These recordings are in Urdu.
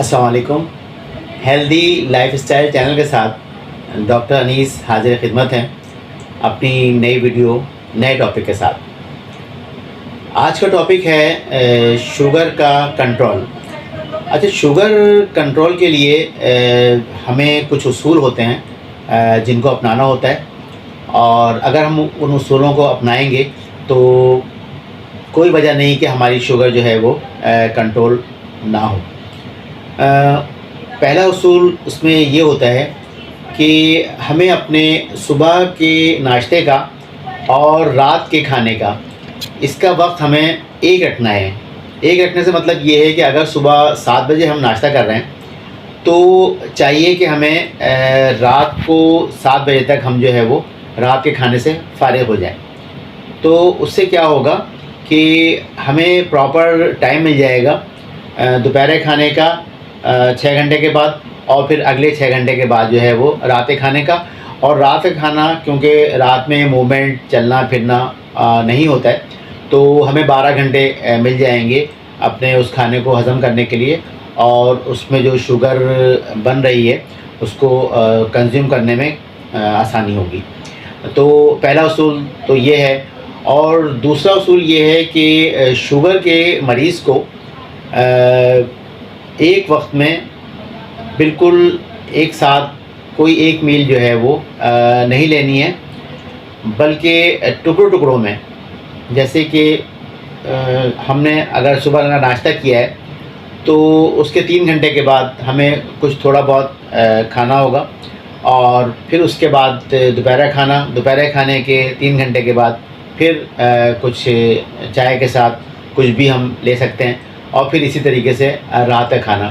السلام علیکم. ہیلدی لائف اسٹائل چینل کے ساتھ ڈاکٹر انیس حاضر خدمت ہیں اپنی نئی ویڈیو نئے ٹاپک کے ساتھ. آج کا ٹاپک ہے شوگر کا کنٹرول. اچھا، شوگر کنٹرول کے لیے ہمیں کچھ اصول ہوتے ہیں جن کو اپنانا ہوتا ہے، اور اگر ہم ان اصولوں کو اپنائیں گے تو کوئی وجہ نہیں کہ ہماری شوگر جو ہے وہ کنٹرول نہ ہو. پہلا اصول اس میں یہ ہوتا ہے کہ ہمیں اپنے صبح کے ناشتے کا اور رات کے کھانے کا اس کا وقت ہمیں ایک رکھنا ہے. ایک رکھنے سے مطلب یہ ہے کہ اگر صبح 7 بجے ہم ناشتہ کر رہے ہیں تو چاہیے کہ ہمیں رات کو 7 بجے تک ہم جو ہے وہ رات کے کھانے سے فارغ ہو جائیں. تو اس سے کیا ہوگا کہ ہمیں پراپر ٹائم مل جائے گا دوپہر کھانے کا 6 گھنٹے کے بعد، اور پھر اگلے 6 گھنٹے کے بعد جو ہے وہ رات کھانے کا. اور رات کا کھانا کیونکہ رات میں موومنٹ چلنا پھرنا نہیں ہوتا ہے تو ہمیں 12 گھنٹے مل جائیں گے اپنے اس کھانے کو ہضم کرنے کے لیے، اور اس میں جو شوگر بن رہی ہے اس کو کنزیوم کرنے میں آسانی ہوگی. تو پہلا اصول تو یہ ہے. اور دوسرا اصول یہ ہے کہ شوگر کے مریض کو ایک وقت میں بالکل ایک ساتھ کوئی ایک میل جو ہے وہ نہیں لینی ہے، بلکہ ٹکڑوں میں. جیسے کہ ہم نے اگر صبح کا ناشتہ کیا ہے تو اس کے 3 گھنٹے کے بعد ہمیں کچھ تھوڑا بہت کھانا ہوگا، اور پھر اس کے بعد دوپہر کھانے کے 3 گھنٹے کے بعد پھر کچھ چائے کے ساتھ کچھ بھی ہم لے سکتے ہیں، اور پھر اسی طریقے سے رات کا کھانا.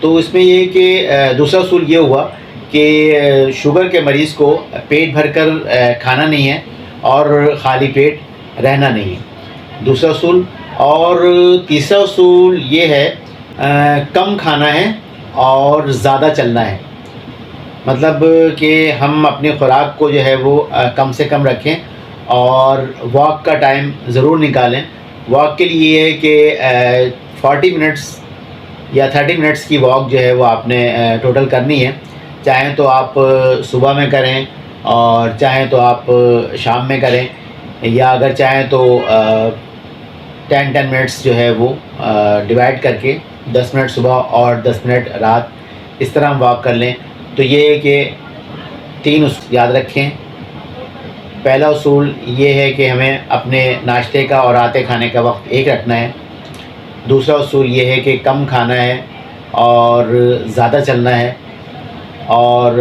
تو اس میں یہ کہ دوسرا اصول یہ ہوا کہ شوگر کے مریض کو پیٹ بھر کر کھانا نہیں ہے اور خالی پیٹ رہنا نہیں ہے، دوسرا اصول. اور تیسرا اصول یہ ہے کم کھانا ہے اور زیادہ چلنا ہے. مطلب کہ ہم اپنی خوراک کو جو ہے وہ کم سے کم رکھیں، اور واک کا ٹائم ضرور نکالیں. واک کے لیے یہ ہے کہ 40 منٹس یا 30 منٹس کی واک جو ہے وہ آپ نے ٹوٹل کرنی ہے. چاہیں تو آپ صبح میں کریں اور چاہیں تو آپ شام میں کریں، یا اگر چاہیں تو 10 منٹس جو ہے وہ ڈیوائڈ کر کے 10 منٹ صبح اور 10 منٹ رات اس طرح ہم واک کر لیں. تو یہ ہے کہ 3 یاد رکھیں. پہلا اصول یہ ہے کہ ہمیں اپنے ناشتے کا اور رات کھانے کا وقت ایک رکھنا ہے. دوسرا اصول یہ ہے کہ کم کھانا ہے اور زیادہ چلنا ہے. اور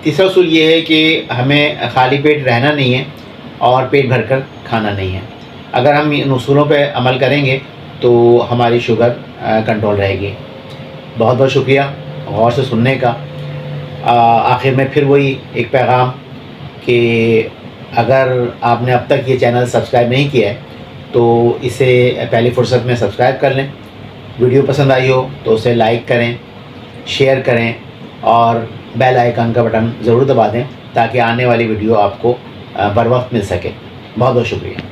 تیسرا اصول یہ ہے کہ ہمیں خالی پیٹ رہنا نہیں ہے اور پیٹ بھر کر کھانا نہیں ہے. اگر ہم ان اصولوں پہ عمل کریں گے تو ہماری شوگر کنٹرول رہے گی. بہت بہت شکریہ غور سے سننے کا. آخر میں پھر وہی ایک پیغام کہ اگر آپ نے اب تک یہ چینل سبسکرائب نہیں کیا ہے تو اسے پہلی فرصت میں سبسکرائب کر لیں. ویڈیو پسند آئی ہو تو اسے لائک کریں، شیئر کریں، اور بیل آئیکن کا بٹن ضرور دبا دیں تاکہ آنے والی ویڈیو آپ کو بر وقت مل سکے. بہت بہت شکریہ.